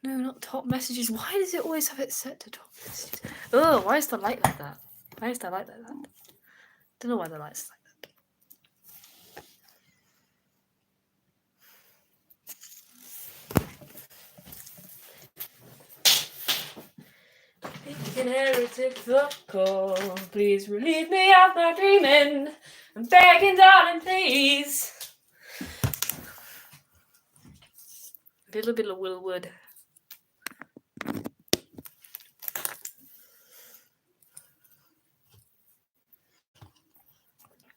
No, not top messages. Why does it always have it set to top messages? Oh, why is the light like that? Why is the light like that? Don't know why the light's like that. Inherited the call. Please relieve me of my dreaming. I'm begging, darling, please. A little bit of Willwood.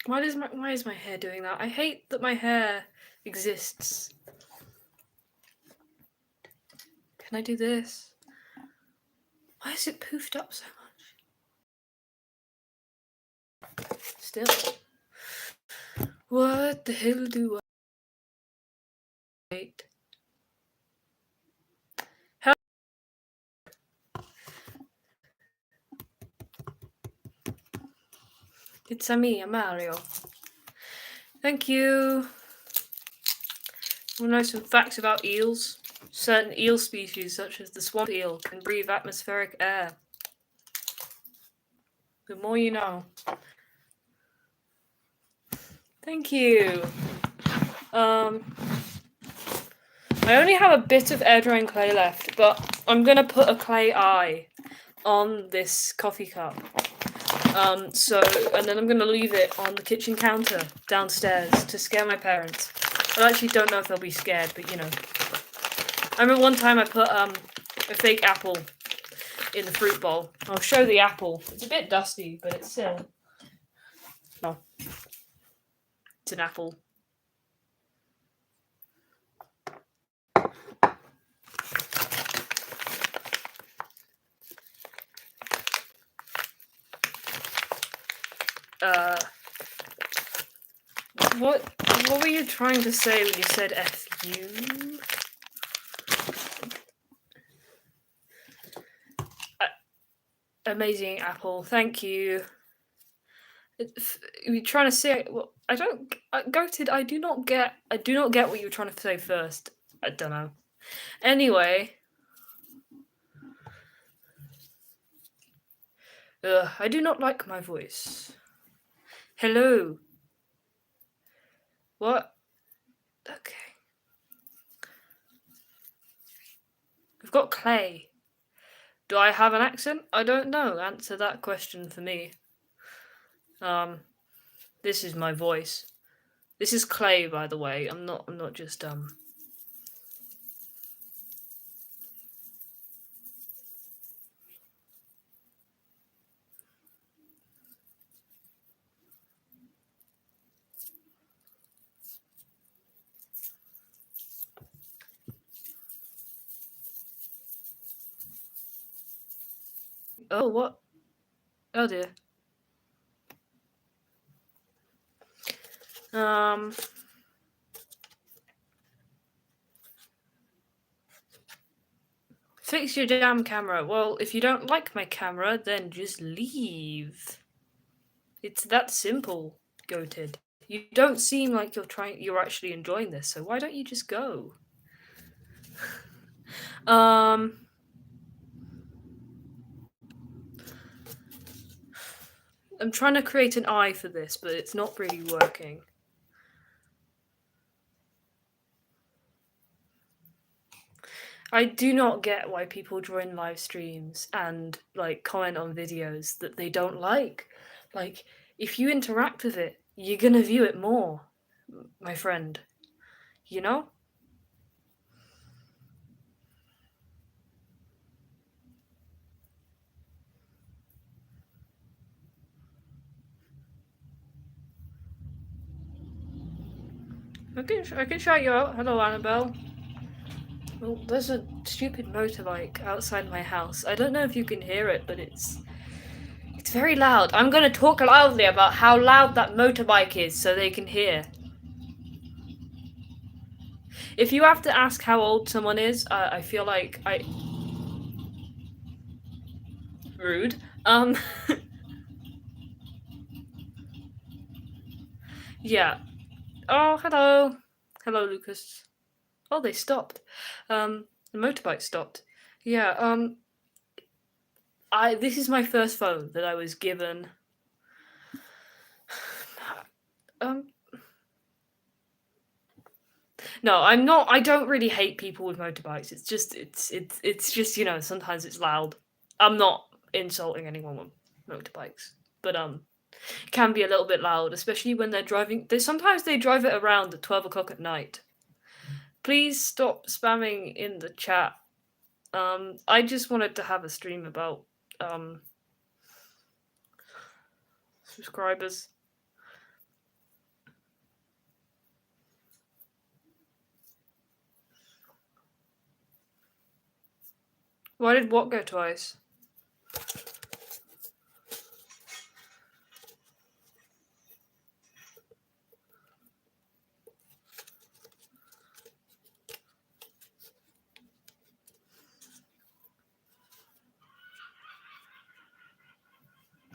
Why is my hair doing that? I hate that my hair exists. Can I do this? Why is it poofed up so much? Still. What the hell do I wait? It's a me, a Mario. Thank you. Want to know some facts about eels? Certain eel species, such as the swamp eel, can breathe atmospheric air. The more you know. Thank you. I only have a bit of air drying clay left, but I'm gonna put a clay eye on this coffee cup. And then I'm gonna leave it on the kitchen counter downstairs to scare my parents. I actually don't know if they'll be scared, but you know. I remember one time I put a fake apple in the fruit bowl. I'll show the apple. It's a bit dusty, but it's still. No. It's an apple. What were you trying to say when you said F you? Amazing apple, thank you. You're trying to say, well, I don't, Goated, I do not get what you were trying to say first. I don't know. Anyway. I do not like my voice. Hello. What? Okay. We've got clay. Do I have an accent? I don't know. Answer that question for me. This is my voice. This is clay, by the way. I'm not just Oh, what? Oh dear. Fix your damn camera. Well, if you don't like my camera, then just leave. It's that simple, Goated. You don't seem like you're actually enjoying this, so why don't you just go? I'm trying to create an eye for this, but it's not really working. I do not get why people join live streams and comment on videos that they don't like. Like, if you interact with it, you're gonna view it more, my friend. You know? I can shout you out. Hello, Annabelle. Well, there's a stupid motorbike outside my house. I don't know if you can hear it, but it's very loud. I'm gonna talk loudly about how loud that motorbike is so they can hear. If you have to ask how old someone is, I feel like rude. Yeah. Oh, hello. Hello, Lucas. Oh, they stopped. The motorbike stopped. Yeah, this is my first phone that I was given. Um, no, I'm not. I don't really hate people with motorbikes. It's just sometimes it's loud. I'm not insulting anyone with motorbikes, but it can be a little bit loud, especially when they're driving. Sometimes they drive it around at 12 o'clock at night. Please stop spamming in the chat. I just wanted to have a stream about subscribers. Why did what go twice?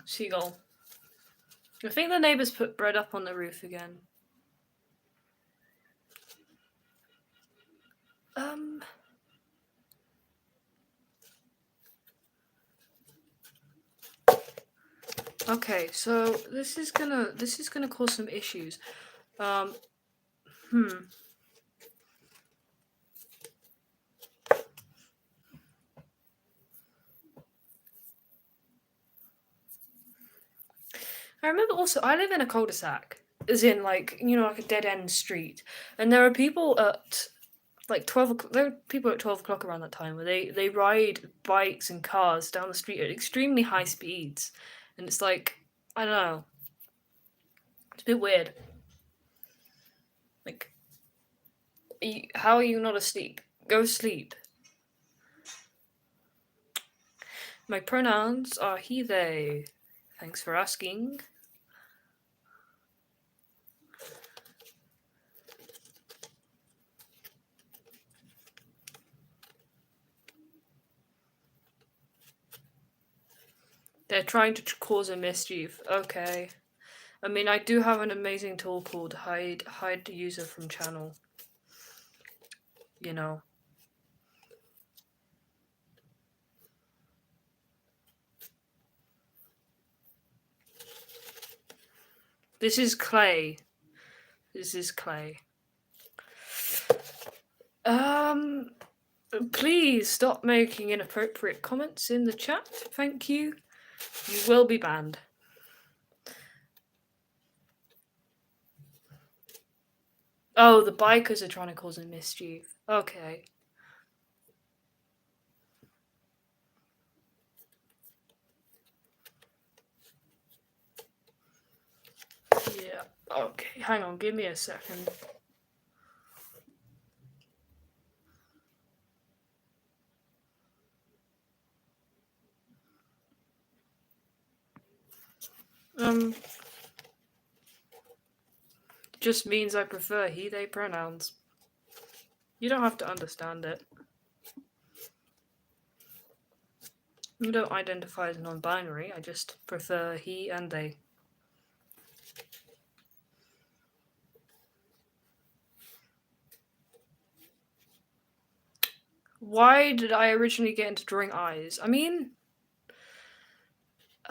Seagull. I think the neighbors put bread up on the roof again. Okay, so this is gonna cause some issues. I remember also I live in a cul-de-sac, as in like like a dead end street, and there are people at like 12 o'clock. There are people at 12 o'clock around that time where they ride bikes and cars down the street at extremely high speeds, and it's like I don't know. It's a bit weird. Like, how are you not asleep? Go sleep. My pronouns are he, they. Thanks for asking. They're trying to cause a mischief. Okay. I mean, I do have an amazing tool called hide the user from channel. You know. This is Clay. This is Clay. Please stop making inappropriate comments in the chat. Thank you. You will be banned. Oh, the bikers are trying to cause a mischief. Okay. Yeah. Okay, hang on, give me a second. Just means I prefer he, they pronouns. You don't have to understand it. You don't identify as non-binary, I just prefer he and they. Why did I originally get into drawing eyes? I mean,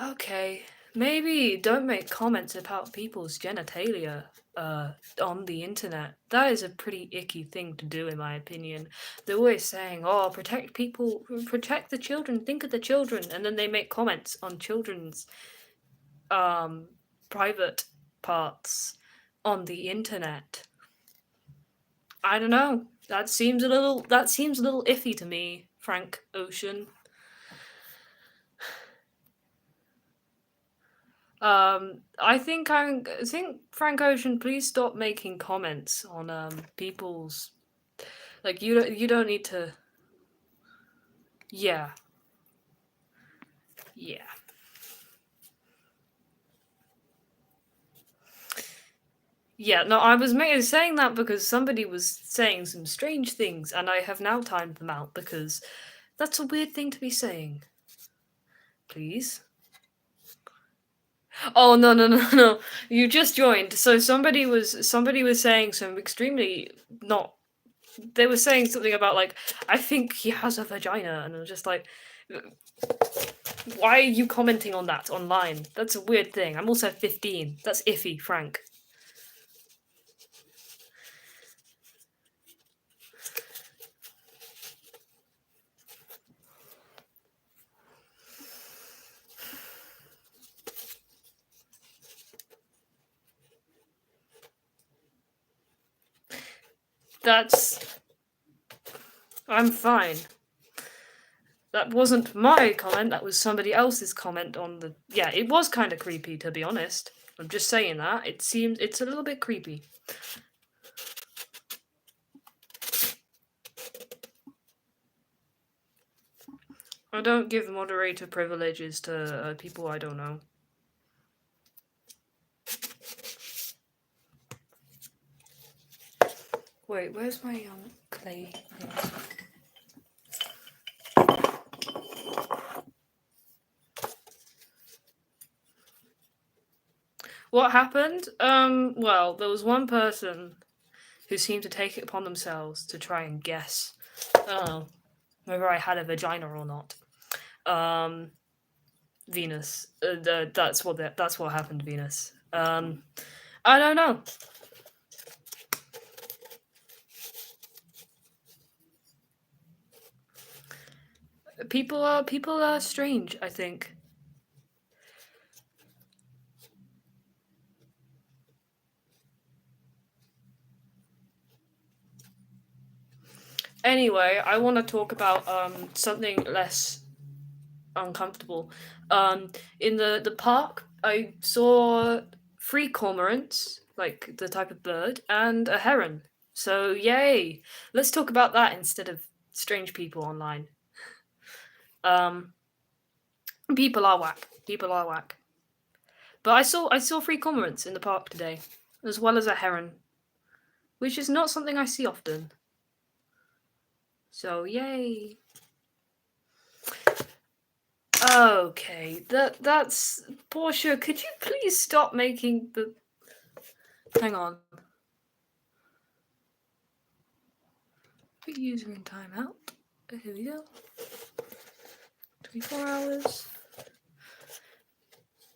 okay, maybe don't make comments about people's genitalia on the internet. That is a pretty icky thing to do, in my opinion. They're always saying, oh, protect people, protect the children, think of the children, and then they make comments on children's private parts on the internet. I don't know. That seems a little iffy to me, Frank Ocean. I think Frank Ocean, please stop making comments on people's, like, you don't need to. Yeah. Yeah, no, I was saying that because somebody was saying some strange things, and I have now timed them out because that's a weird thing to be saying. Please. Oh no! You just joined. So somebody was saying some extremely not they were saying something about like, I think he has a vagina, and I was just like, why are you commenting on that online? That's a weird thing. I'm also 15. That's iffy, Frank. I'm fine. That wasn't my comment, that was somebody else's comment on the... Yeah, it was kind of creepy, to be honest. I'm just saying that. It's a little bit creepy. I don't give moderator privileges to people I don't know. Wait, where's my clay thing? What happened? Well, there was one person who seemed to take it upon themselves to try and guess whether I had a vagina or not. Venus. That's what happened, Venus. I don't know. People are strange, I think. Anyway, I want to talk about something less uncomfortable. In the park, I saw 3 cormorants, like the type of bird, and a heron. So yay! Let's talk about that instead of strange people online. People are whack. People are whack. But I saw 3 cormorants in the park today, as well as a heron, which is not something I see often. So yay! Okay, that's Portia. Could you please stop making the? Hang on. Put user in timeout. Here we go. 24 hours.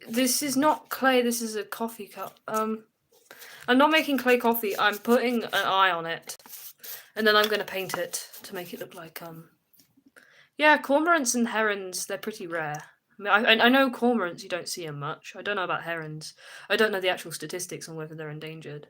This is not clay. This is a coffee cup. I'm not making clay coffee. I'm putting an eye on it, and then I'm gonna paint it to make it look like Yeah, cormorants and herons. They're pretty rare. I know cormorants. You don't see them much. I don't know about herons. I don't know the actual statistics on whether they're endangered.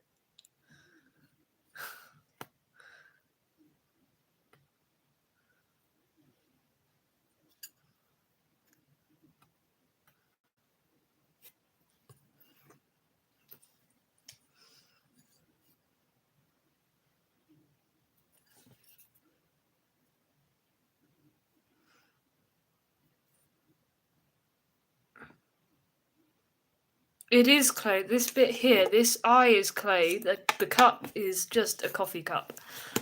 It is clay. This bit here, this eye is clay. The cup is just a coffee cup.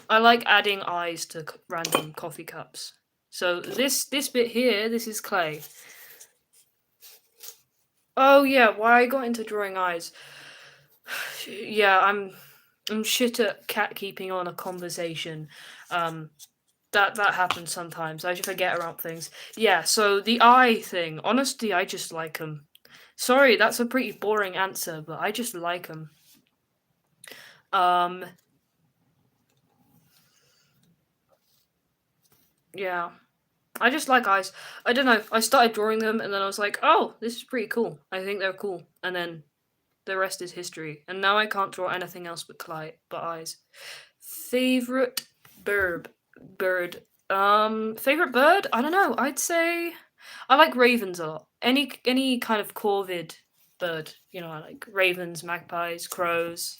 I like adding eyes to random coffee cups. So this bit here, this is clay. Oh yeah, why I got into drawing eyes. Yeah, I'm shit at cat keeping on a conversation. That happens sometimes. I just forget about things. Yeah, so the eye thing. Honestly, I just like them. Sorry, that's a pretty boring answer, but I just like them. Yeah. I just like eyes. I don't know. I started drawing them and then I was like, oh, this is pretty cool. I think they're cool. And then the rest is history. And now I can't draw anything else but eyes. Favorite bird. Favorite bird? I don't know. I'd say I like ravens a lot. Any kind of corvid bird. You know, I like ravens, magpies, crows.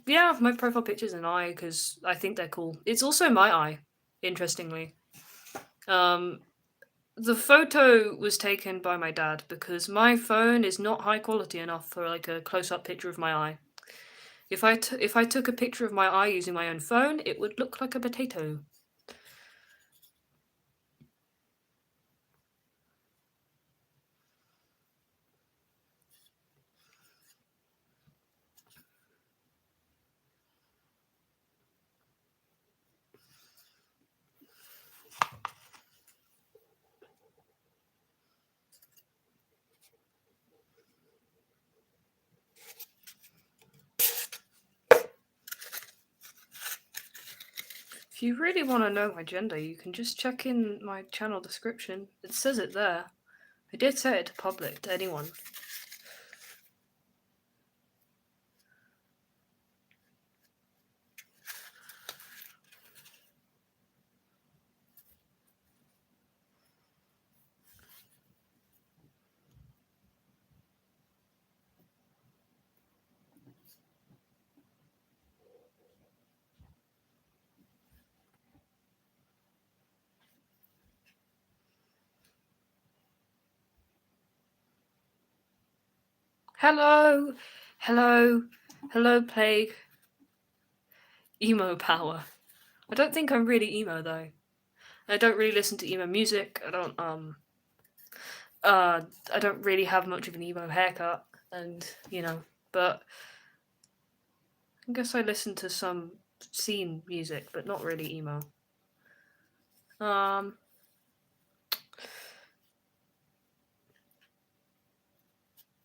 Yeah, my profile picture's an eye because I think they're cool. It's also my eye, interestingly. The photo was taken by my dad because my phone is not high quality enough for like a close-up picture of my eye. If I took a picture of my eye using my own phone, it would look like a potato. If you really want to know my gender, you can just check in my channel description. It says it there. I did say it to public, to anyone. Hello! Hello! Hello, Plague. Emo power. I don't think I'm really emo, though. I don't really listen to emo music. I don't really have much of an emo haircut, and, but I guess I listen to some scene music, but not really emo.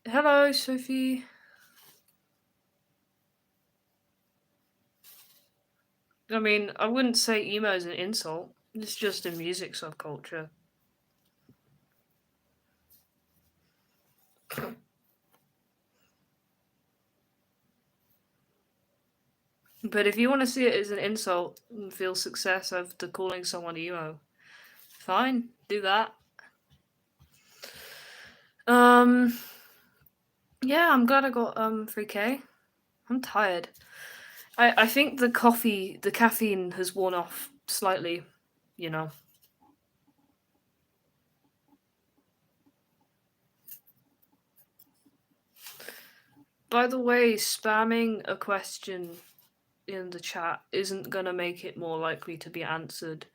Hello, Sophie. I mean, I wouldn't say emo is an insult. It's just a music subculture. But if you want to see it as an insult and feel success after calling someone emo, fine, do that. Yeah, I'm glad I got 3K. I'm tired. I think the caffeine has worn off slightly, By the way, spamming a question in the chat isn't gonna make it more likely to be answered.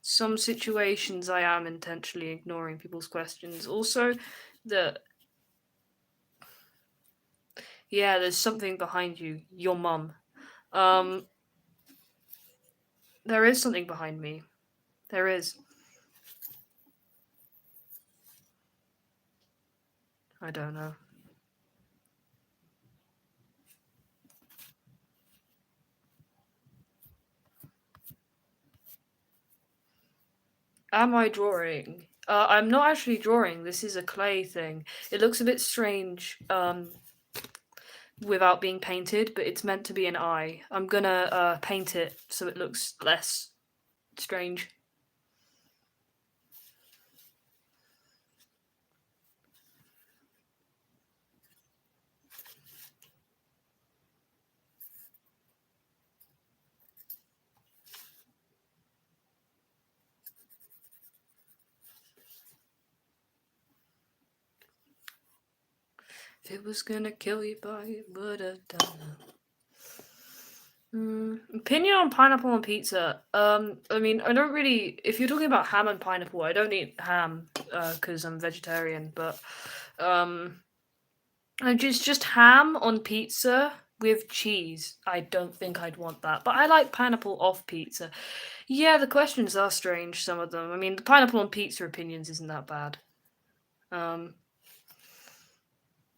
Some situations I am intentionally ignoring people's questions. Also, there's something behind you. Your mum. There is something behind me. There is. I don't know. Am I drawing? I'm not actually drawing. This is a clay thing. It looks a bit strange without being painted, but it's meant to be an eye. I'm gonna paint it so it looks less strange. If it was gonna kill you, boy, it would have done. Opinion on pineapple on pizza. I mean, I don't really. If you're talking about ham and pineapple, I don't eat ham because I'm vegetarian. But just ham on pizza with cheese. I don't think I'd want that. But I like pineapple off pizza. Yeah, the questions are strange. Some of them. I mean, the pineapple on pizza opinions isn't that bad.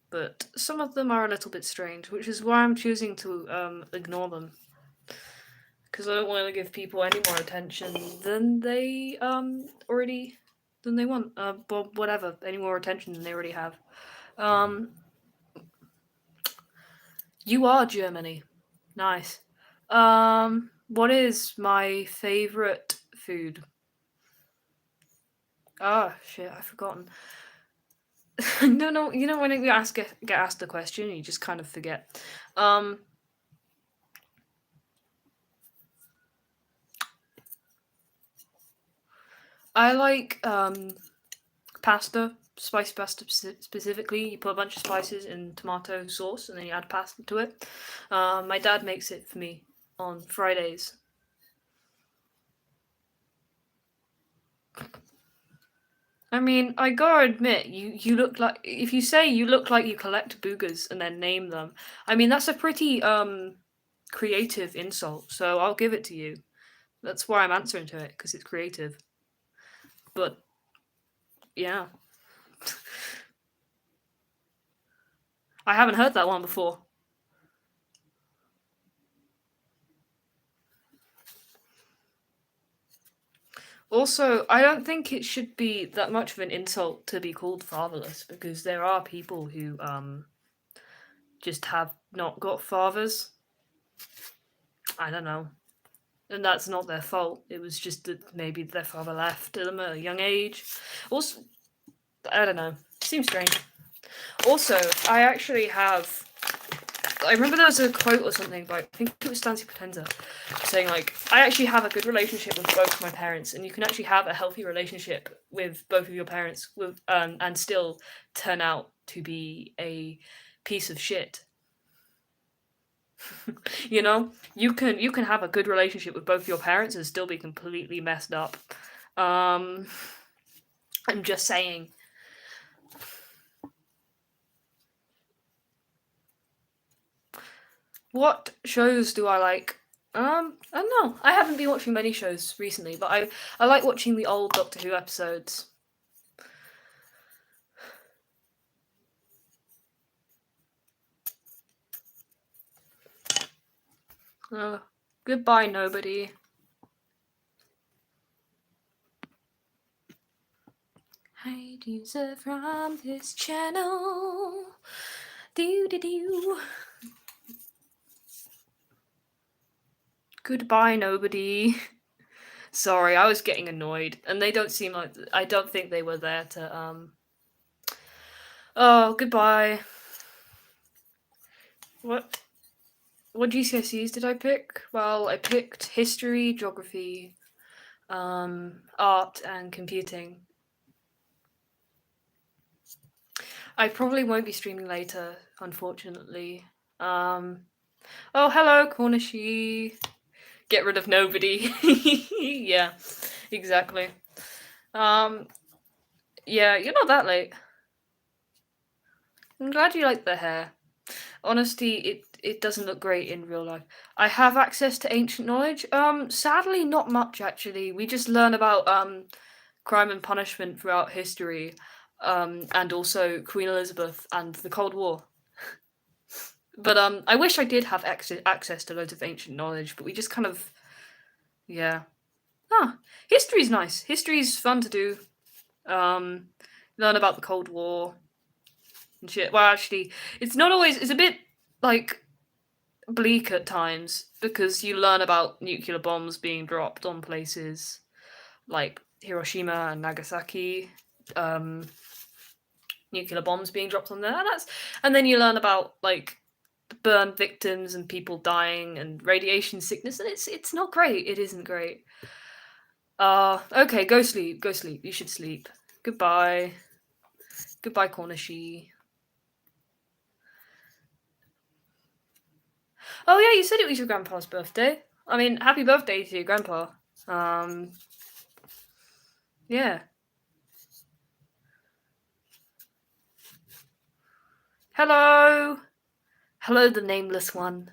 But some of them are a little bit strange, which is why I'm choosing to ignore them. Because I don't want to give people any more attention than they want. But whatever, any more attention than they already have. You are Germany. Nice. What is my favorite food? Oh shit, I've forgotten. No, you know when you get asked a question, you just kind of forget. I like pasta, spicy pasta specifically. You put a bunch of spices in tomato sauce and then you add pasta to it. My dad makes it for me on Fridays. I mean, I gotta admit, you look like, if you say you look like you collect boogers and then name them, I mean that's a pretty creative insult, so I'll give it to you. That's why I'm answering to it, because it's creative. But yeah. I haven't heard that one before. Also, I don't think it should be that much of an insult to be called fatherless, because there are people who just have not got fathers. I don't know. And that's not their fault. It was just that maybe their father left them at a young age. Also, I don't know. Seems strange. Also, I actually have. I remember there was a quote or something by, I think it was Stancy Potenza, saying like, I actually have a good relationship with both my parents, and you can actually have a healthy relationship with both of your parents with and still turn out to be a piece of shit. You know, you can have a good relationship with both your parents and still be completely messed up. I'm just saying. What shows do I like? I don't know. I haven't been watching many shows recently, but I like watching the old Doctor Who episodes. Goodbye, nobody. Hide user from this channel. Do do do. Goodbye, nobody. Sorry, I was getting annoyed, and they don't seem like. I don't think they were there to. Oh, goodbye. What GCSEs did I pick? Well, I picked history, geography, art, and computing. I probably won't be streaming later, unfortunately. Oh, hello, Cornishi. Get rid of nobody. Yeah, exactly. Yeah, you're not that late. I'm glad you like the hair. Honestly, it doesn't look great in real life. I have access to ancient knowledge. Sadly, not much actually. We just learn about crime and punishment throughout history, and also Queen Elizabeth and the Cold War. But I wish I did have access to loads of ancient knowledge, but we just kind of, yeah. History's nice. History's fun to do. Learn about the Cold War and shit. Well, actually, it's not always. It's a bit like bleak at times because you learn about nuclear bombs being dropped on places like Hiroshima and Nagasaki. Nuclear bombs being dropped on there, and then you learn about like burn victims and people dying and radiation sickness, and it's not great. It isn't great. Okay, go sleep. Go sleep. You should sleep. Goodbye. Goodbye, Cornishi. Oh yeah, you said it was your grandpa's birthday. I mean, happy birthday to your grandpa. Yeah. Hello. Hello, the nameless one.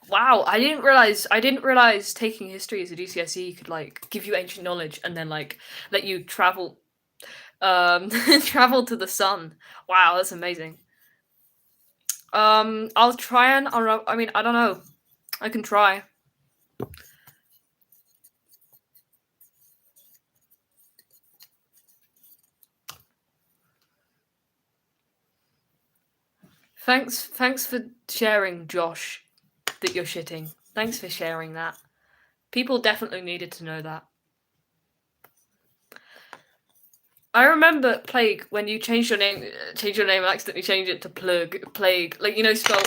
Wow, I didn't realize taking history as a GCSE could like give you ancient knowledge and then like let you travel travel to the sun. Wow, that's amazing. I'll try and I mean, I don't know. I can try. Thanks for sharing, Josh, that you're shitting. Thanks for sharing that. People definitely needed to know that. I remember Plague when you changed your name and accidentally changed it to Plague, like spell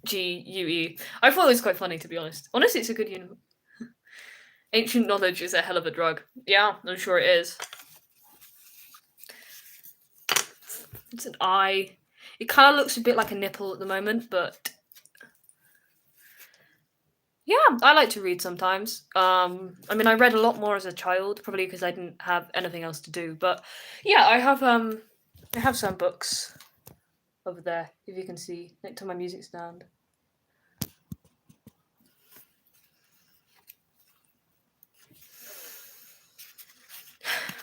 Plegue. I thought it was quite funny, to be honest. Honestly, it's a good universe. Ancient knowledge is a hell of a drug. Yeah, I'm sure it is. It's an eye. It kind of looks a bit like a nipple at the moment, but yeah, I like to read sometimes. I mean, I read a lot more as a child, probably because I didn't have anything else to do. But yeah, I have some books over there, if you can see, next to my music stand.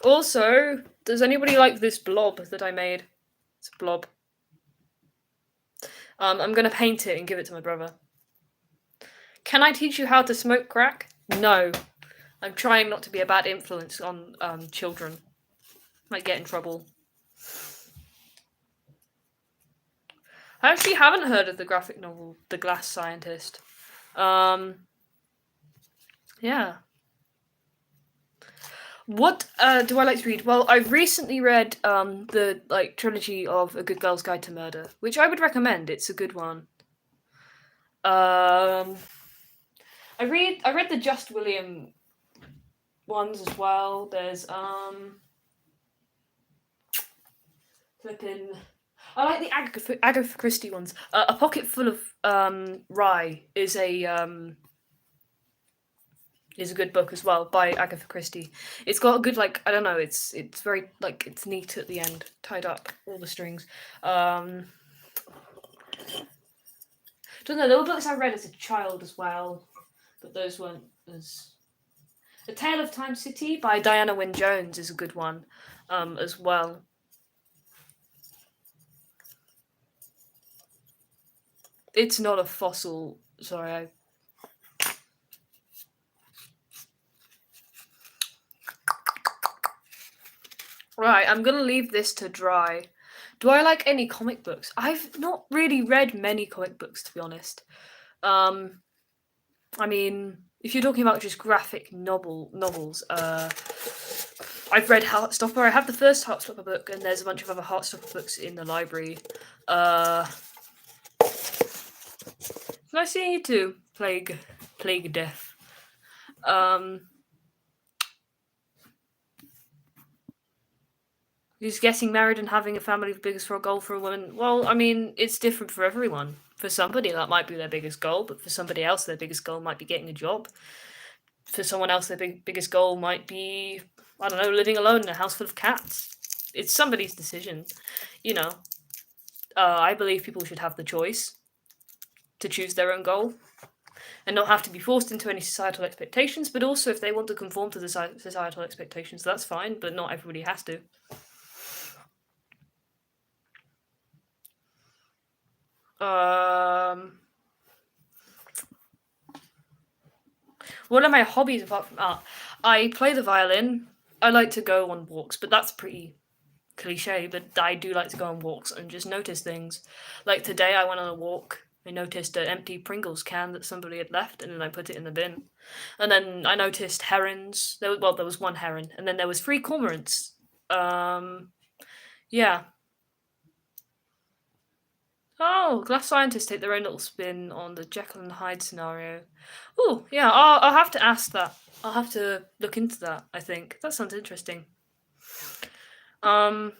Also, does anybody like this blob that I made? It's a blob. I'm gonna paint it and give it to my brother. Can I teach you how to smoke crack? No. I'm trying not to be a bad influence on children. Might get in trouble. I actually haven't heard of the graphic novel The Glass Scientist. Yeah. What do I like to read? Well, I've recently read the trilogy of A Good Girl's Guide to Murder, which I would recommend. It's a good one. I read the Just William ones as well. There's flipping. I like the Agatha Christie ones. A Pocket Full of Rye is a good book as well by Agatha Christie. It's got a good I don't know. It's very it's neat at the end, tied up all the strings. Don't know. There were books I read as a child as well, but those weren't as. A Tale of Time City by Diana Wynne Jones is a good one, as well. It's not a fossil. Sorry, Right, I'm gonna leave this to dry. Do I like any comic books? I've not really read many comic books, to be honest. I mean, if you're talking about just graphic novels, I've read Heartstopper. I have the first Heartstopper book, and there's a bunch of other Heartstopper books in the library. Nice seeing you too, Plague Death. Who's getting married and having a family the biggest goal for a woman? Well, I mean, it's different for everyone. For somebody, that might be their biggest goal, but for somebody else, their biggest goal might be getting a job. For someone else, their biggest goal might be, I don't know, living alone in a house full of cats. It's somebody's decision, you know. I believe people should have the choice to choose their own goal and not have to be forced into any societal expectations, but also if they want to conform to the societal expectations, that's fine, but not everybody has to. What are my hobbies apart from art? I play the violin. I like to go on walks, but that's pretty cliche, but I do like to go on walks and just notice things. Like today I went on a walk. I noticed an empty Pringles can that somebody had left, and then I put it in the bin. And then I noticed herons. There was one heron, and then there was 3 cormorants. Yeah. Oh, Glass Scientists take their own little spin on the Jekyll and Hyde scenario. Oh, yeah, I'll have to ask that. I'll have to look into that, I think. That sounds interesting. I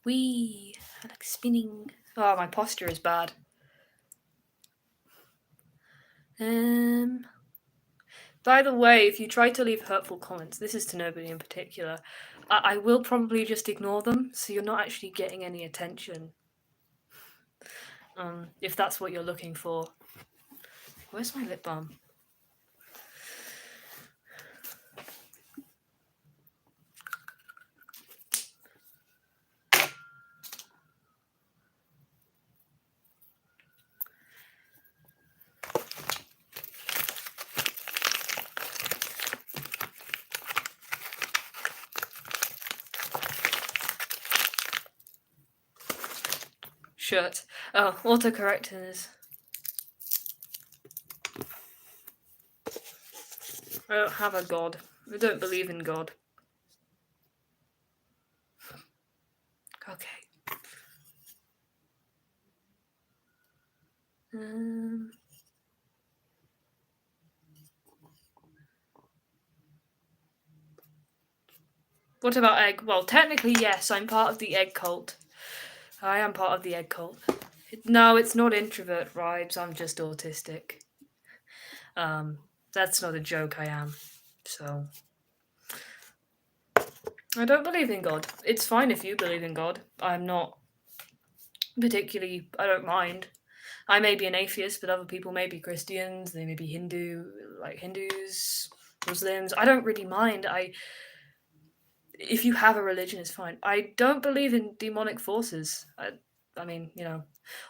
like spinning. Oh, my posture is bad. By the way, if you try to leave hurtful comments, this is to nobody in particular, I will probably just ignore them, so you're not actually getting any attention. If that's what you're looking for. Where's my lip balm? Shirt. Oh, autocorrectors. I don't have a god. I don't believe in God. Okay. What about egg? Well, technically, yes, I'm part of the egg cult. I am part of the egg cult. No, it's not introvert vibes, I'm just autistic. That's not a joke, I am. So. I don't believe in God. It's fine if you believe in God. I'm not particularly, I don't mind. I may be an atheist, but other people may be Christians, they may be Hindus, Muslims. I don't really mind. If you have a religion, it's fine. I don't believe in demonic forces. I mean,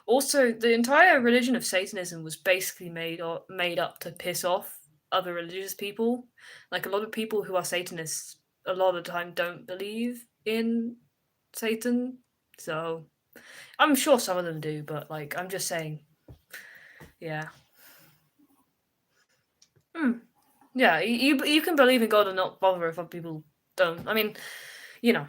Also, the entire religion of Satanism was basically made up to piss off other religious people. Like a lot of people who are Satanists, a lot of the time don't believe in Satan. So I'm sure some of them do, but like I'm just saying, yeah. Hmm. Yeah, you can believe in God and not bother if other people don't. I mean, you know.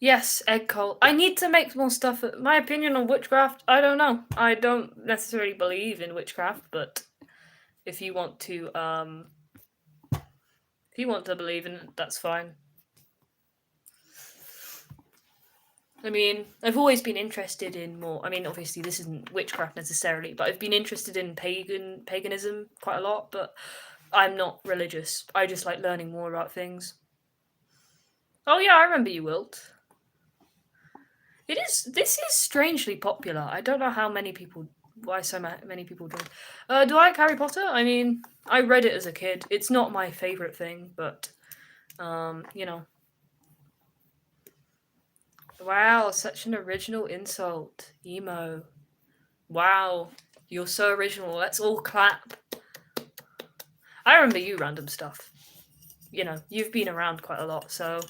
Yes, egg cult. I need to make more stuff. My opinion on witchcraft, I don't know. I don't necessarily believe in witchcraft, but if you want to, if you want to believe in it, that's fine. I mean, I've always been interested in more. I mean, obviously, this isn't witchcraft necessarily, but I've been interested in paganism quite a lot. But I'm not religious. I just like learning more about things. Oh yeah, I remember you, Wilt. It is. This is strangely popular. I don't know how many people. Why so many people do. Do I like Harry Potter? I mean, I read it as a kid. It's not my favorite thing, but you know. Wow, such an original insult, emo. Wow, you're so original. Let's all clap. I remember you, random stuff. You've been around quite a lot, so.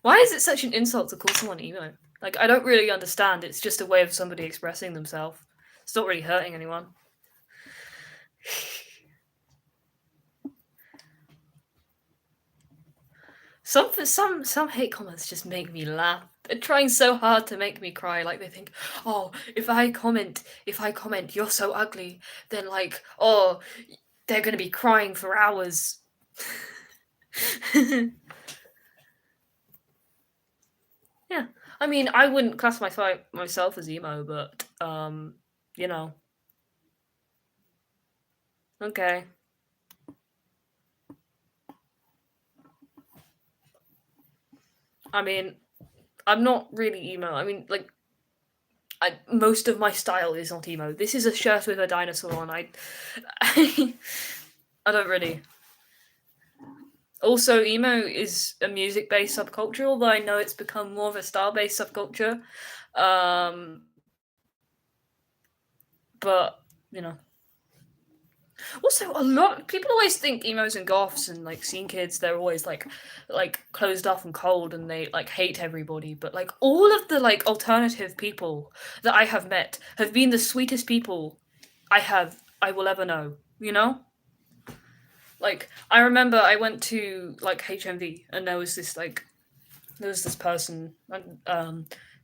Why is it such an insult to call someone emo? Like, I don't really understand. It's just a way of somebody expressing themselves. It's not really hurting anyone. Some hate comments just make me laugh. They're trying so hard to make me cry. Like they think, oh, if I comment, you're so ugly, then like, oh, they're gonna be crying for hours. Yeah, I mean, I wouldn't classify myself as emo, but you know, okay. I mean, I'm not really emo. I mean, like, most of my style is not emo. This is a shirt with a dinosaur on. I don't really. Also, emo is a music-based subculture, although I know it's become more of a style-based subculture. Um, but you know, also a lot people always think emos and goths and like scene kids, they're always like closed off and cold and they like hate everybody. But like all of the like alternative people that I have met have been the sweetest people I will ever know. Like I remember I went to like HMV and there was this person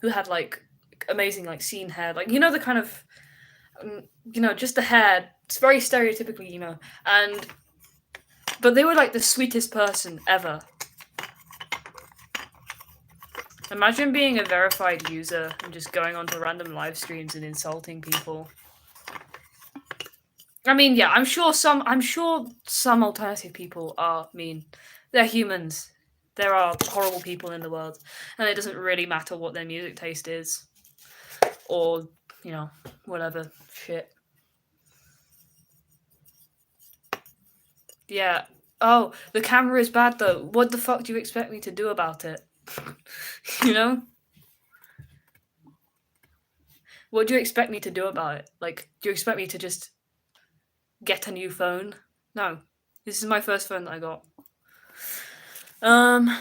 who had like amazing like scene hair, like the kind of just the hair. It's very stereotypically and but they were like the sweetest person ever. Imagine being a verified user and just going onto random live streams and insulting people. I mean, yeah, I'm sure some alternative people are mean. They're humans. There are horrible people in the world, and it doesn't really matter what their music taste is, or whatever shit. Yeah. Oh, the camera is bad though. What the fuck do you expect me to do about it? you know? What do you expect me to do about it? Like, do you expect me to just get a new phone? No. This is my first phone that I got. Um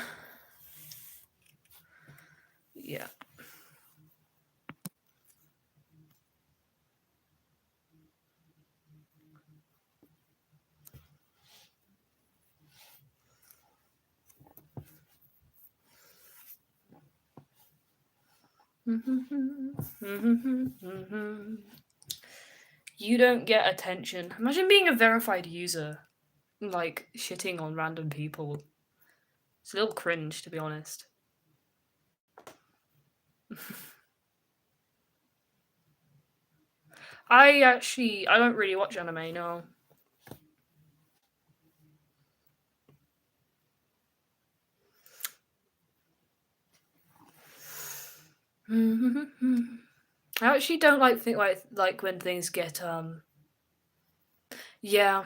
yeah. You don't get attention. Imagine being a verified user, like shitting on random people. It's a little cringe, to be honest. I don't really watch anime, no. I actually don't like think like when things get Yeah.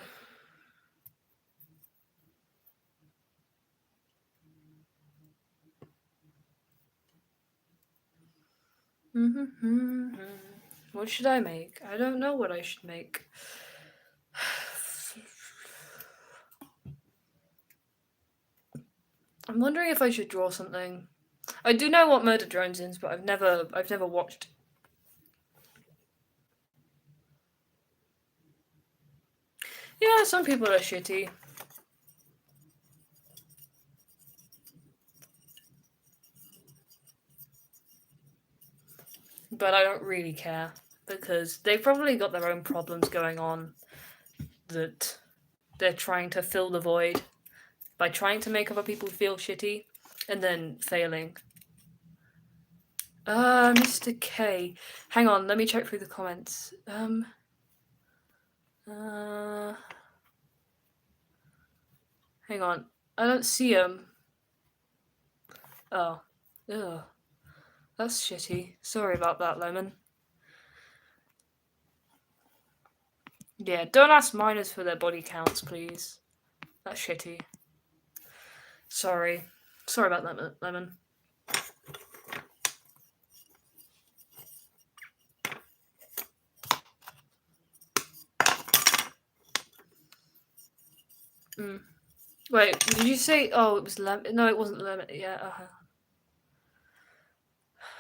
What should I make? I don't know what I should make. I'm wondering if I should draw something. I do know what Murder Drones is, but I've never watched. Yeah, some people are shitty. But I don't really care, because they've probably got their own problems going on that they're trying to fill the void by trying to make other people feel shitty and then failing. Mr. K. Hang on, let me check through the comments. Hang on. I don't see him. Oh. Ugh. That's shitty. Sorry about that, Lemon. Yeah, don't ask minors for their body counts, please. That's shitty. Sorry. Sorry about that, Lemon. Wait, did you say? Oh, it was lemon. No, it wasn't lemon. Yeah.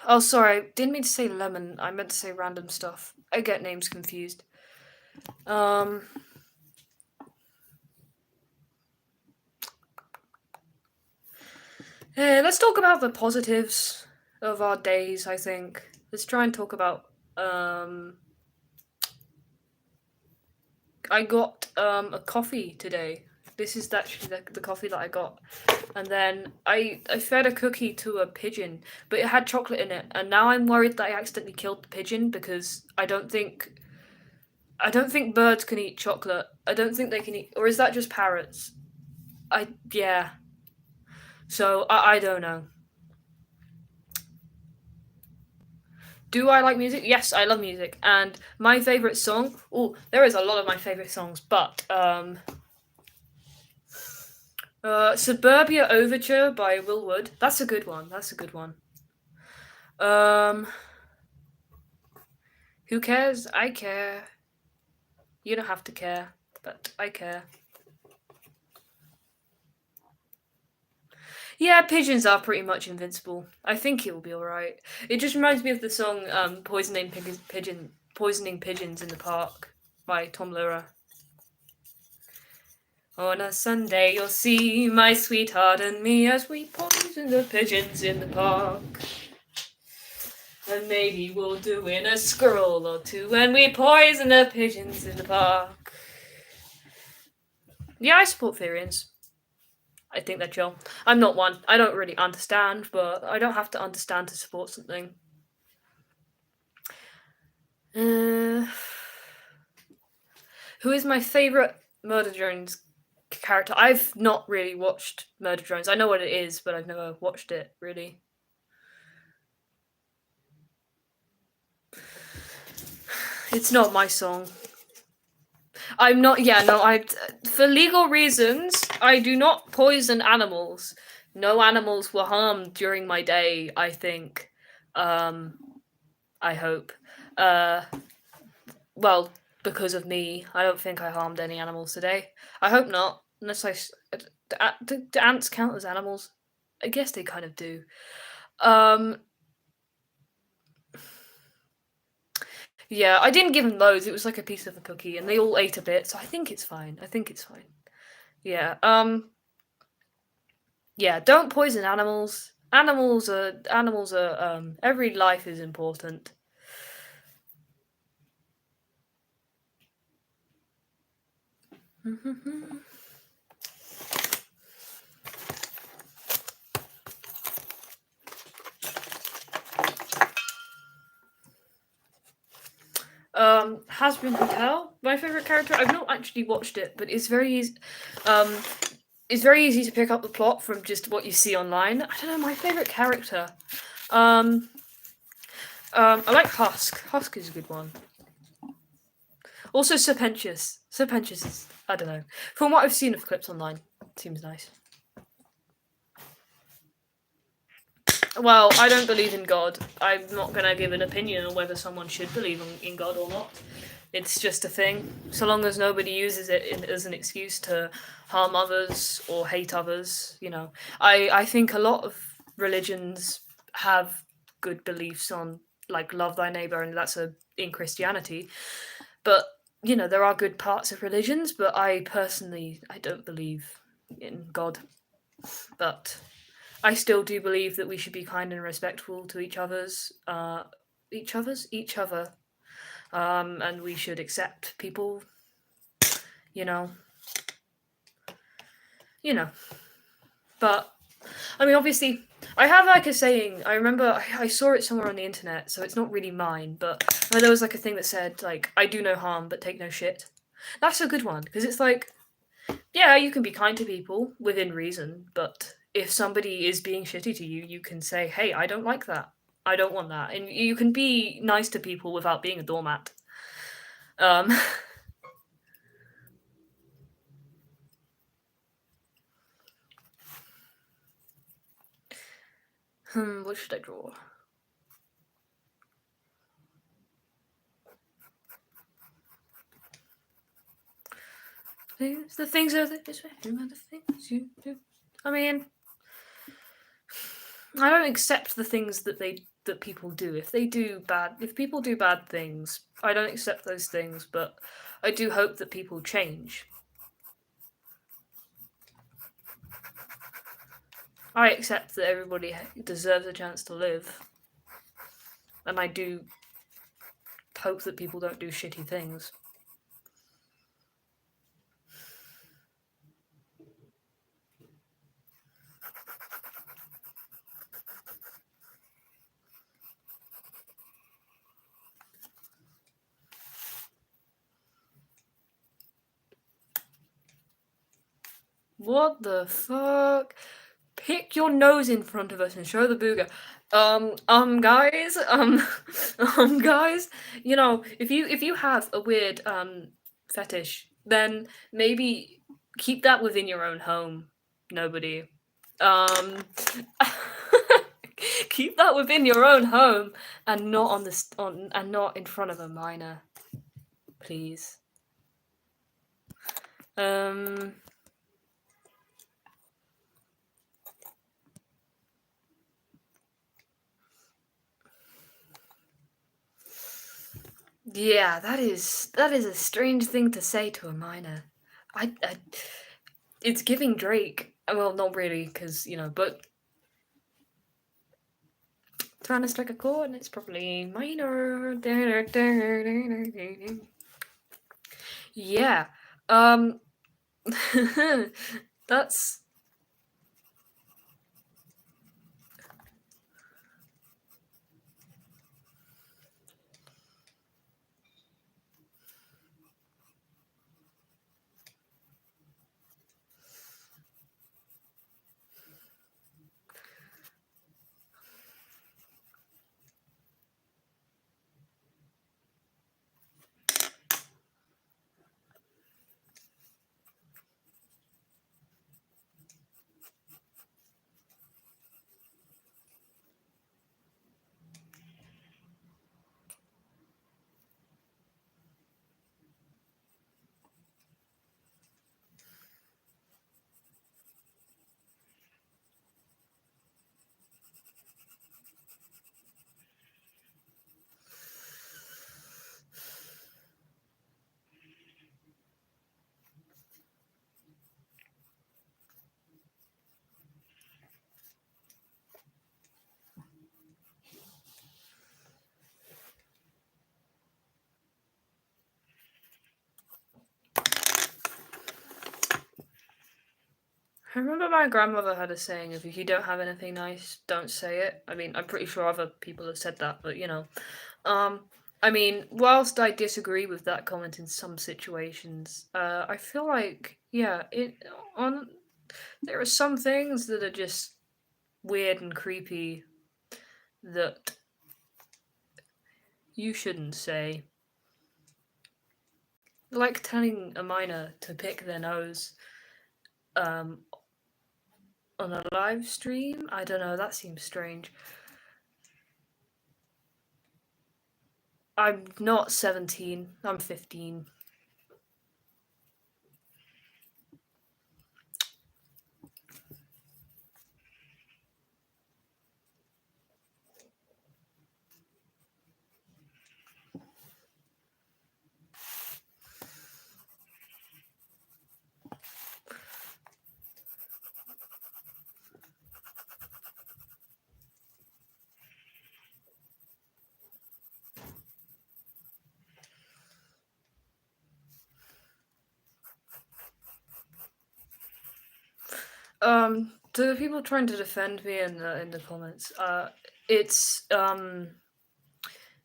Oh, sorry. Didn't mean to say lemon. I meant to say random stuff. I get names confused. Let's talk about the positives of our days. I think. Let's try and talk about. I got a coffee today. This is actually the coffee that I got, and then I fed a cookie to a pigeon, but it had chocolate in it, and now I'm worried that I accidentally killed the pigeon because I don't think birds can eat chocolate. I don't think they can eat, or is that just parrots? Yeah. So I don't know. Do I like music? Yes, I love music, and my favorite song. Oh, there is a lot of my favorite songs, but Suburbia Overture by Will Wood. That's a good one. Who cares? I care. You don't have to care, but I care. Yeah, pigeons are pretty much invincible. I think it will be alright. It just reminds me of the song Poisoning Pigeons in the Park by Tom Lehrer. On a Sunday you'll see my sweetheart and me as we poison the pigeons in the park. And maybe we'll do in a squirrel or two when we poison the pigeons in the park. Yeah, I support Furians. I think they're chill. I'm not one. I don't really understand, but I don't have to understand to support something. Who is my favourite Murder Drones character? I've not really watched Murder Drones. I know what it is, but I've never watched it, really. It's not my song. I'm not. Yeah, no. For legal reasons, I do not poison animals. No animals were harmed during my day. I think. I hope. Well, because of me, I don't think I harmed any animals today. I hope not. Unless do ants count as animals? I guess they kind of do. Yeah, I didn't give them loads. It was like a piece of a cookie, and they all ate a bit, so I think it's fine. Yeah. Yeah. Don't poison animals. Animals are. Every life is important. Hasbin Hotel, my favorite character. I've not actually watched it, but it's very easy. It's very easy to pick up the plot from just what you see online. I don't know, my favorite character. I like Husk. Husk is a good one. Also, Serpentius. Subcultures is, I don't know. From what I've seen of clips online, it seems nice. Well, I don't believe in God. I'm not going to give an opinion on whether someone should believe in God or not. It's just a thing. So long as nobody uses it as an excuse to harm others or hate others, you know. I think a lot of religions have good beliefs on, like, love thy neighbor, and that's in Christianity. But, you know, there are good parts of religions, but I don't believe in God. But I still do believe that we should be kind and respectful to each other, and we should accept people, you know, you know. But I mean, obviously, I have like a saying. I remember I saw it somewhere on the internet, so it's not really mine. But there was like a thing that said like, "I do no harm, but take no shit." That's a good one because it's like, yeah, you can be kind to people within reason, but if somebody is being shitty to you, you can say, "Hey, I don't like that. I don't want that," and you can be nice to people without being a doormat. Um, what should I draw? The things are the things you do. I mean, I don't accept the things that people do. If people do bad things, I don't accept those things, but I do hope that people change. I accept that everybody deserves a chance to live, and I do hope that people don't do shitty things. What the fuck? Pick your nose in front of us and show the booger. Guys, guys, you know, if you have a weird fetish, then maybe keep that within your own home. Nobody. Um, keep that within your own home and not and not in front of a minor, please. Yeah, that is a strange thing to say to a minor. I it's giving Drake. Well, not really, because you know, but trying to strike a chord and it's probably minor. Yeah. That's I remember my grandmother had a saying of if you don't have anything nice, don't say it. I mean, I'm pretty sure other people have said that, but you know. I mean, whilst I disagree with that comment in some situations, I feel like yeah, there are some things that are just weird and creepy that. You shouldn't say. Like telling a minor to pick their nose on a live stream? I don't know, that seems strange. I'm not 17, I'm 15. To the people trying to defend me in the comments, it's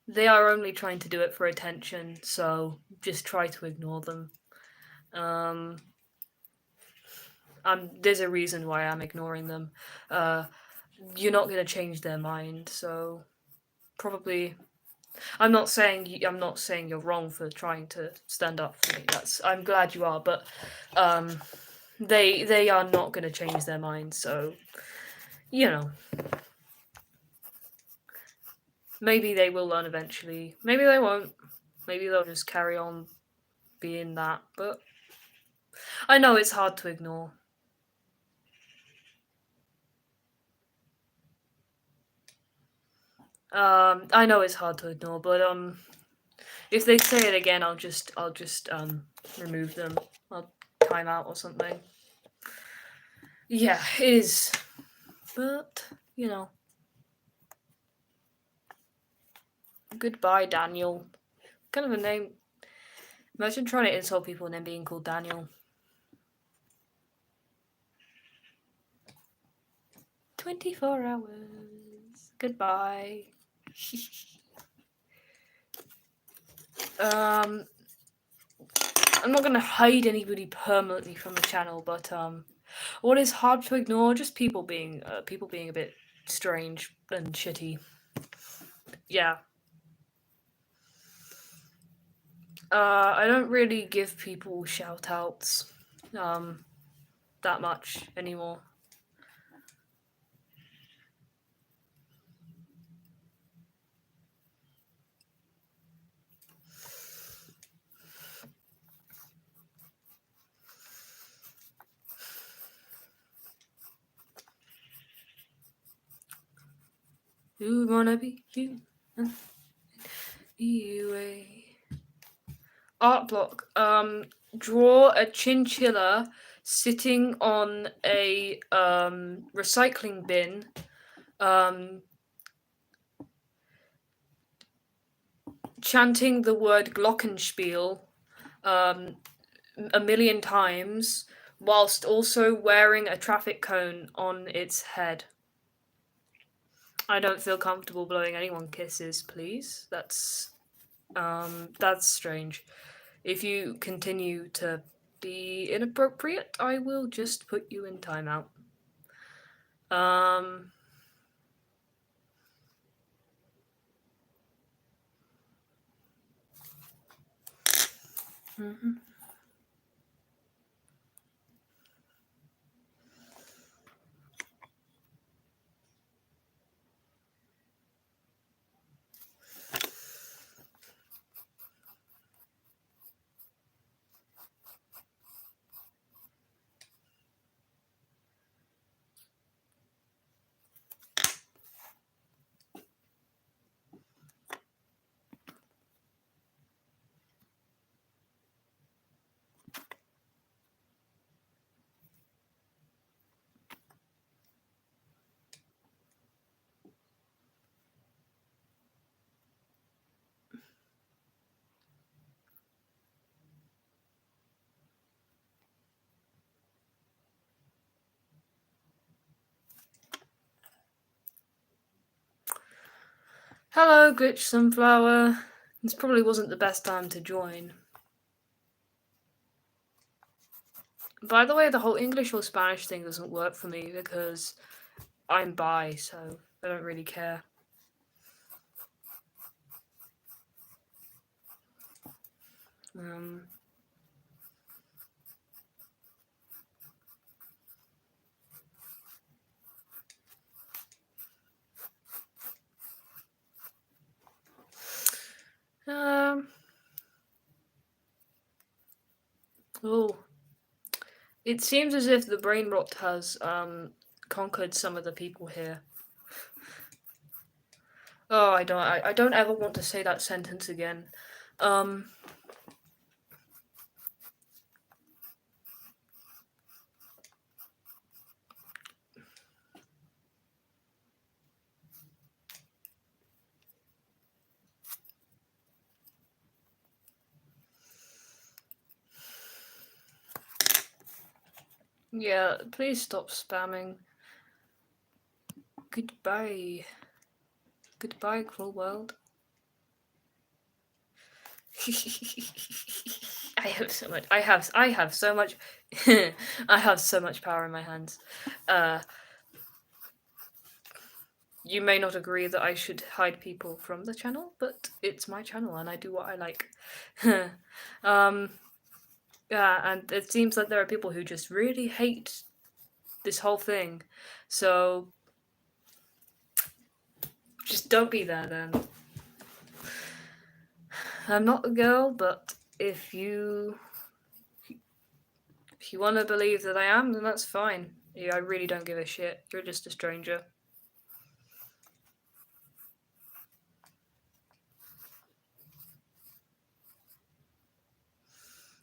they are only trying to do it for attention, so just try to ignore them. There's a reason why I'm ignoring them. You're not gonna change their mind, so probably. I'm not saying you're wrong for trying to stand up for me. I'm glad you are, but they are not gonna change their mind. So, you know, maybe they will learn eventually. Maybe they won't. Maybe they'll just carry on being that. But I know it's hard to ignore. I know it's hard to ignore, but if they say it again, I'll just remove them. I'll time out or something. Yeah, it is. But, you know. Goodbye, Daniel. Kind of a name. Imagine trying to insult people and then being called Daniel. 24 hours. Goodbye. I'm not gonna hide anybody permanently from the channel, but what is hard to ignore? Just people being a bit strange and shitty. Yeah. I don't really give people shout outs that much anymore. You wanna be you? Art block. Draw a chinchilla sitting on a recycling bin. Chanting the word Glockenspiel a million times, whilst also wearing a traffic cone on its head. I don't feel comfortable blowing anyone kisses, please. That's strange. If you continue to be inappropriate, I will just put you in timeout. Hello, Glitch Sunflower. This probably wasn't the best time to join. By the way, the whole English or Spanish thing doesn't work for me because I'm bi, so I don't really care. Oh, it seems as if the brain rot has conquered some of the people here. Oh, I don't ever want to say that sentence again. Yeah, please stop spamming. Goodbye. Goodbye, cruel world. I have so much. I have so much. I have so much power in my hands. You may not agree that I should hide people from the channel, but it's my channel and I do what I like. Yeah, and it seems like there are people who just really hate this whole thing. So just don't be there then. I'm not a girl, but if you want to believe that I am, then that's fine. Yeah, I really don't give a shit. You're just a stranger.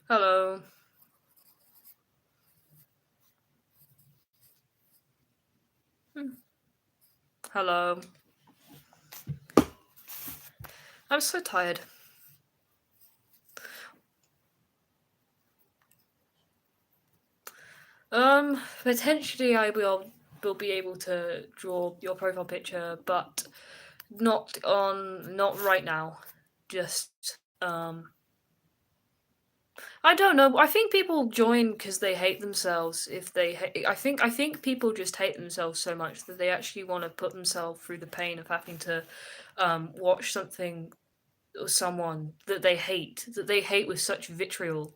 Hello. Hello. I'm so tired. Potentially I will be able to draw your profile picture, but not right now. Just I don't know. I think people join because they hate themselves. If they, I think people just hate themselves so much that they actually want to put themselves through the pain of having to watch something or someone that they hate with such vitriol,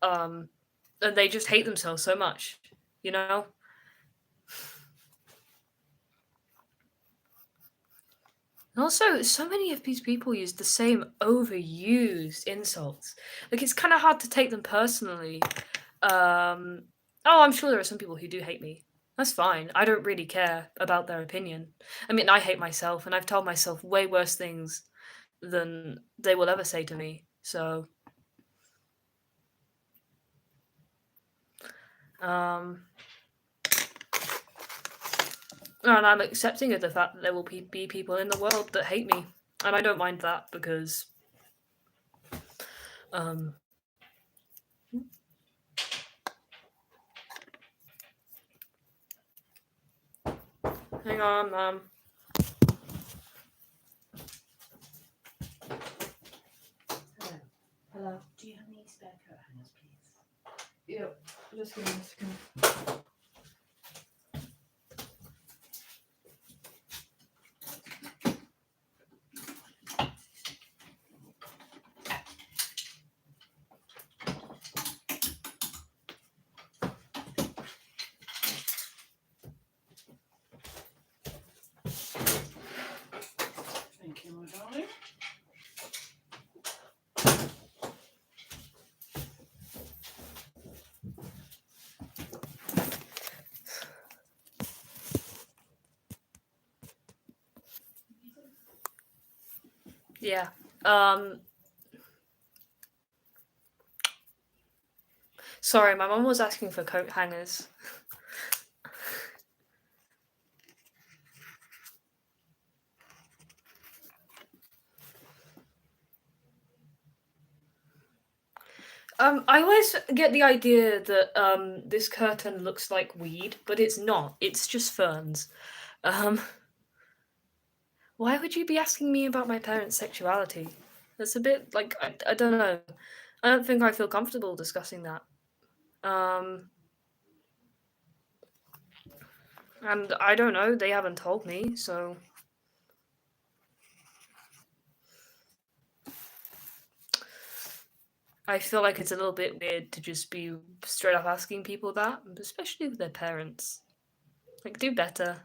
and they just hate themselves so much, you know. And also, so many of these people use the same overused insults. Like, it's kind of hard to take them personally. Oh, I'm sure there are some people who do hate me. That's fine. I don't really care about their opinion. I mean, I hate myself, and I've told myself way worse things than they will ever say to me. So, and I'm accepting of the fact that there will be people in the world that hate me, and I don't mind that because, hang on, Hello. Do you have any spare coat hangers, please? Yep. Just give me a second. Thank you, my darling. Yeah. Sorry, my mum was asking for coat hangers. I always get the idea that this curtain looks like weed, but it's not. It's just ferns. Why would you be asking me about my parents' sexuality? That's a bit like I don't know. I don't think I feel comfortable discussing that. And I don't know. They haven't told me, so. I feel like it's a little bit weird to just be straight up asking people that, especially with their parents. Like, do better.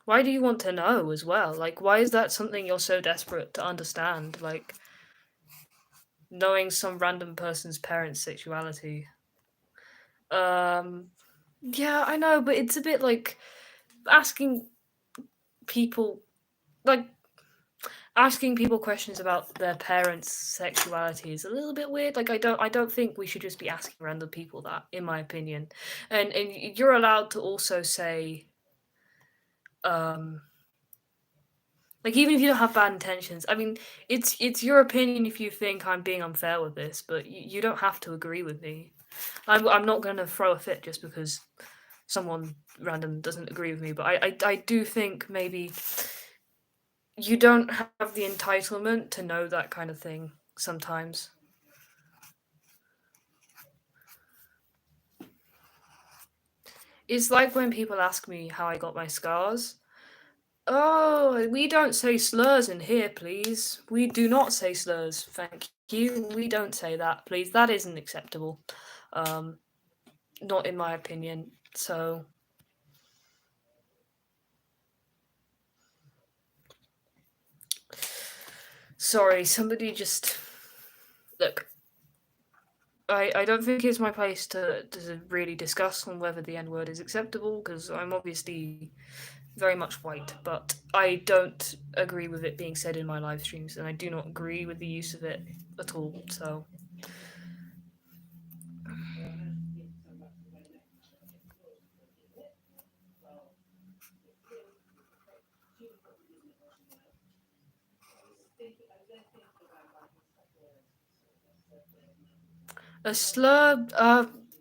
Why do you want to know as well? Like, why is that something you're so desperate to understand? Like, knowing some random person's parents' sexuality. Yeah, I know, but it's a bit like asking people, like, asking people questions about their parents' sexuality is a little bit weird. Like, I don't think we should just be asking random people that, in my opinion. And you're allowed to also say, like, even if you don't have bad intentions. I mean, it's your opinion if you think I'm being unfair with this, but you don't have to agree with me. I'm not gonna throw a fit just because someone random doesn't agree with me. But I do think maybe you don't have the entitlement to know that kind of thing sometimes. It's like when people ask me how I got my scars. Oh, we don't say slurs in here, please. We do not say slurs, thank you. We don't say that, please. That isn't acceptable. Not in my opinion. So, sorry, somebody just look. I don't think it's my place to really discuss on whether the N word is acceptable because I'm obviously very much white, but I don't agree with it being said in my live streams, and I do not agree with the use of it at all. So, a slur,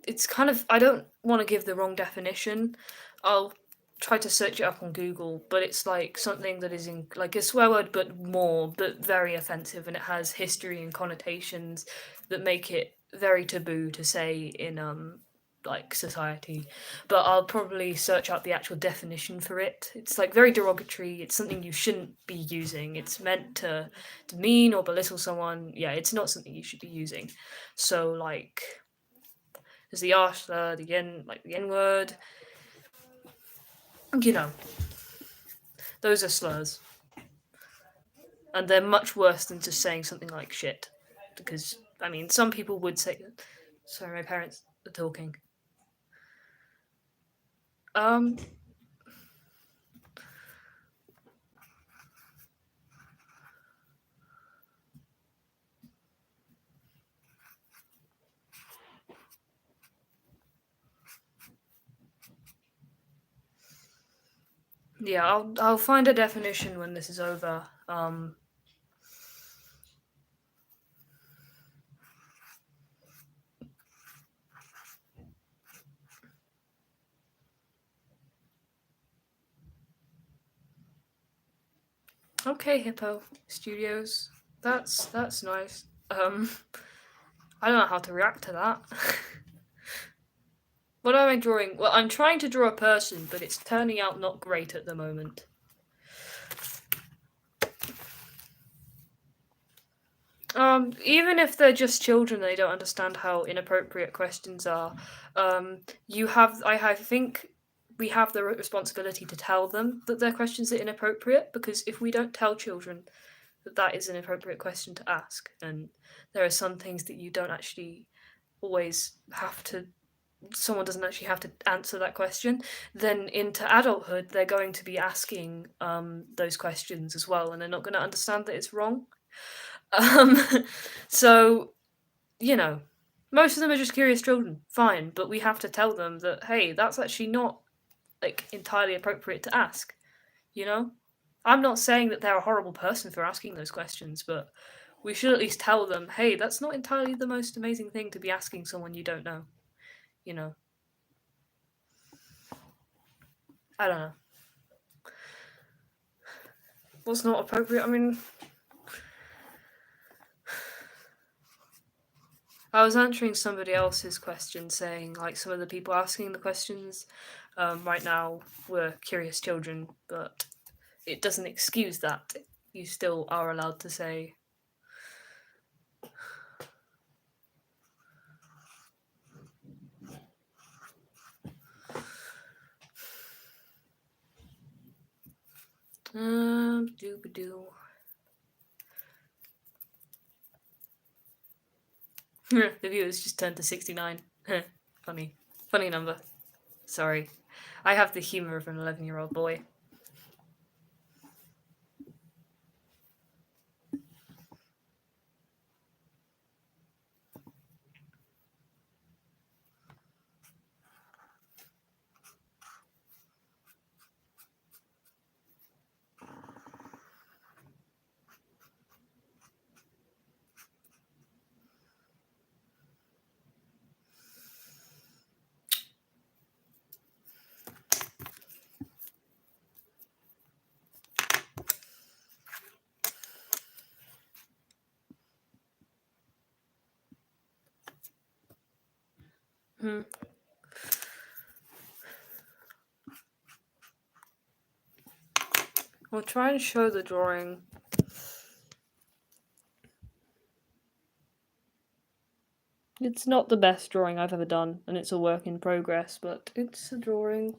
it's kind of, I don't want to give the wrong definition. I'll try to search it up on Google, but it's like something that is in like a swear word, but very offensive, and it has history and connotations that make it very taboo to say in like society. But I'll probably search up the actual definition for it. It's like very derogatory. It's something you shouldn't be using. It's meant to demean or belittle someone. Yeah, it's not something you should be using. So like there's the R slur, the N, like the N word. You know, those are slurs, and they're much worse than just saying something like shit. Because I mean, some people would say. Sorry, my parents are talking. Um. Yeah, I'll find a definition when this is over. Okay, Hippo Studios. That's nice. I don't know how to react to that. What am I drawing? Well, I'm trying to draw a person, but it's turning out not great at the moment. Even if they're just children, they don't understand how inappropriate questions are. I think we have the responsibility to tell them that their questions are inappropriate, because if we don't tell children that that is an appropriate question to ask, and there are some things that you don't actually always have to, someone doesn't actually have to answer that question, then into adulthood they're going to be asking those questions as well, and they're not going to understand that it's wrong. Um, so, you know, most of them are just curious children, fine, but we have to tell them that, hey, that's actually not like entirely appropriate to ask, you know? I'm not saying that they're a horrible person for asking those questions, but we should at least tell them, hey, that's not entirely the most amazing thing to be asking someone you don't know, you know? I don't know. What's not appropriate? I mean, I was answering somebody else's question, saying like some of the people asking the questions right now were curious children, but it doesn't excuse that. You still are allowed to say. Doo-ba-doo. The viewers just turned to 69. Funny number. Sorry. I have the humor of an 11-year-old boy. I'll try and show the drawing. It's not the best drawing I've ever done, and it's a work in progress, but it's a drawing.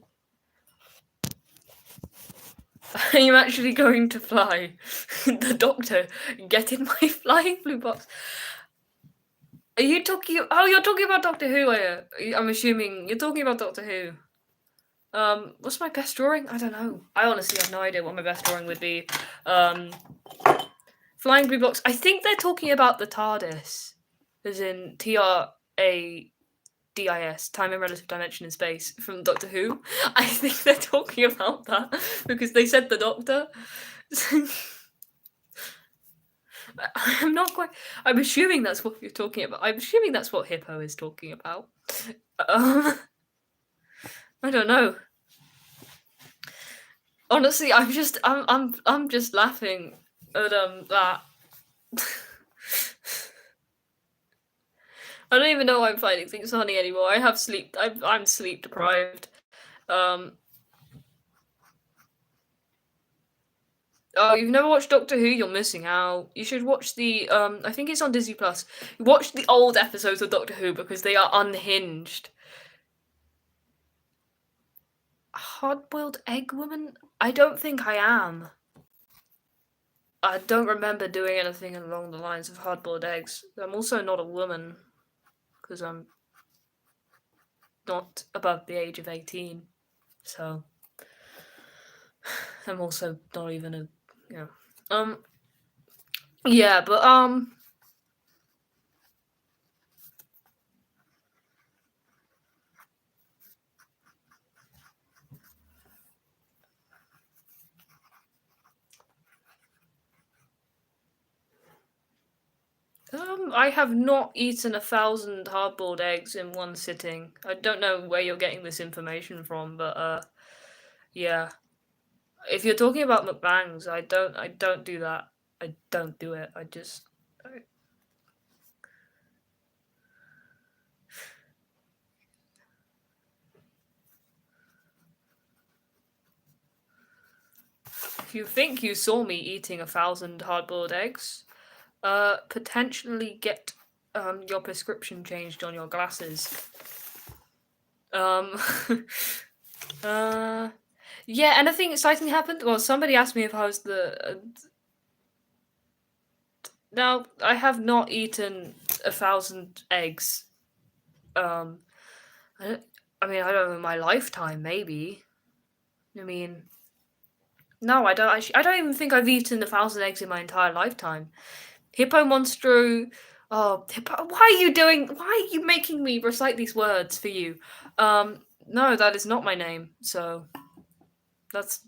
Are you actually going to fly? The Doctor, get in my flying blue box. Are you talking? Oh, you're talking about Doctor Who, are you? I'm assuming you're talking about Doctor Who. What's my best drawing? I don't know. I honestly have no idea what my best drawing would be. Flying blue box. I think they're talking about the TARDIS, as in TRADIS, time and relative dimension in space, from Doctor Who. I think they're talking about that because they said the Doctor. I'm not quite. I'm assuming that's what you're talking about. I'm assuming that's what Hippo is talking about. I don't know. Honestly, I'm just laughing at that. I don't even know why I'm finding things funny anymore. I have sleep. I'm sleep deprived. Oh, you've never watched Doctor Who? You're missing out. You should watch the I think it's on Disney Plus. Watch the old episodes of Doctor Who because they are unhinged. Hard-boiled egg woman? I don't think I am. I don't remember doing anything along the lines of hard-boiled eggs. I'm also not a woman because I'm not above the age of 18. So I'm also not even a yeah, but I have not eaten 1,000 hard-boiled eggs in one sitting. I don't know where you're getting this information from, but yeah. If you're talking about mukbangs, I don't do that. I don't do it. If you think you saw me eating 1,000 hard-boiled eggs, potentially get your prescription changed on your glasses. Yeah, anything exciting happened? Well, somebody asked me if I was the. Now, I have not eaten 1,000 eggs. I mean, I don't know, in my lifetime, maybe. I mean, no, I don't actually. I don't even think I've eaten 1,000 eggs in my entire lifetime. Hippo Monstro. Oh, Hippo, why are you making me recite these words for you? No, that is not my name, so that's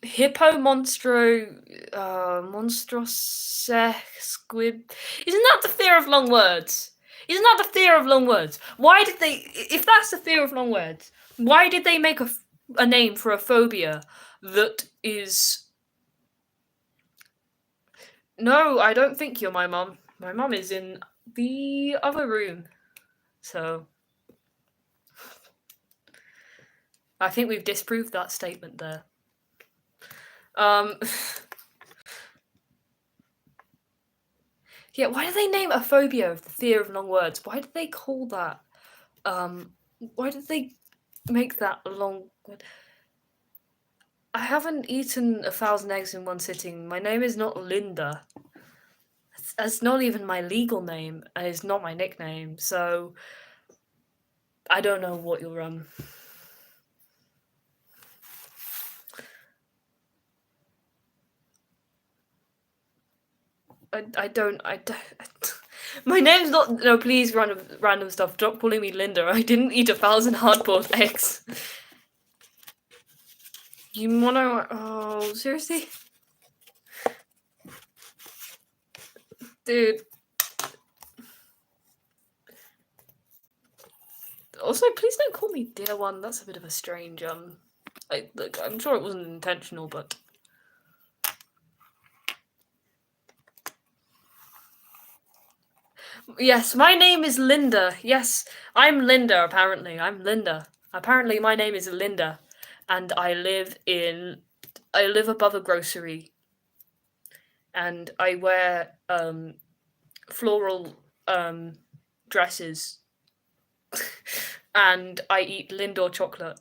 Hippo Monstro Monstrosesquib. Isn't that the fear of long words? Isn't that the fear of long words? Why did they, if that's the fear of long words, why did they make a name for a phobia that is... No, I don't think you're my mum. My mum is in the other room. So I think we've disproved that statement there. Yeah, why did they name a phobia of the fear of long words? Why did they call that? Why did they make that long. I haven't eaten 1,000 eggs in one sitting. My name is not Linda. That's not even my legal name, and it's not my nickname. So I don't know what you're I don't. My name's not. No, please, random stuff. Stop calling me Linda. I didn't eat 1,000 hard-boiled eggs. You wanna? Oh, seriously, dude. Also, please don't call me dear one. That's a bit of a strange. Look, I'm sure it wasn't intentional, but. Yes, my name is Linda. Yes, I'm Linda, apparently. I'm Linda. Apparently, my name is Linda. And I live above a grocery. And I wear, floral, dresses. And I eat Lindor chocolate.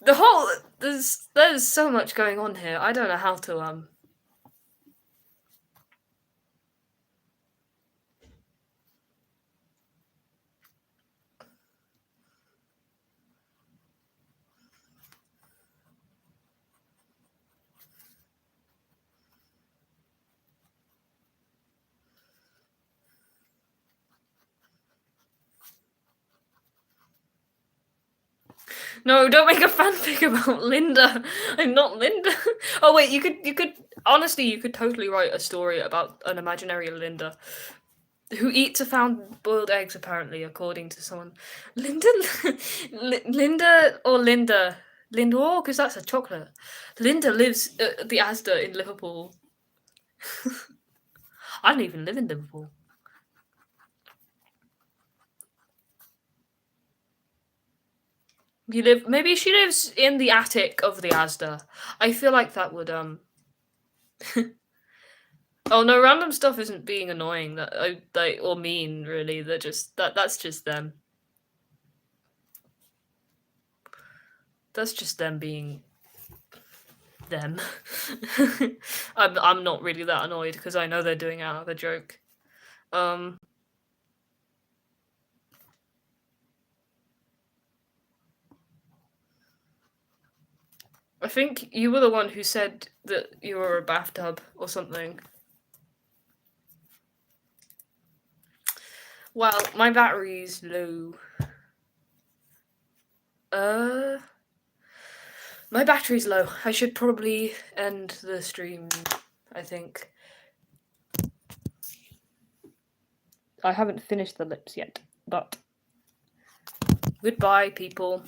There's so much going on here. I don't know how to, No, don't make a fanfic about Linda. I'm not Linda. Oh wait, you could honestly, you could totally write a story about an imaginary Linda who eats 1,000 boiled eggs, apparently, according to someone. Linda, Linda or Linda, Lindor, because that's a chocolate. Linda lives at the Asda in Liverpool. I don't even live in Liverpool. Maybe she lives in the attic of the Asda. I feel like that would Oh no, random stuff isn't being annoying or mean really. They're just that's just them. That's just them being them. I'm not really that annoyed because I know they're doing it out of a joke. I think you were the one who said that you were a bathtub or something. Well, my battery's low. My battery's low. I should probably end the stream, I think. I haven't finished the lips yet, but goodbye, people.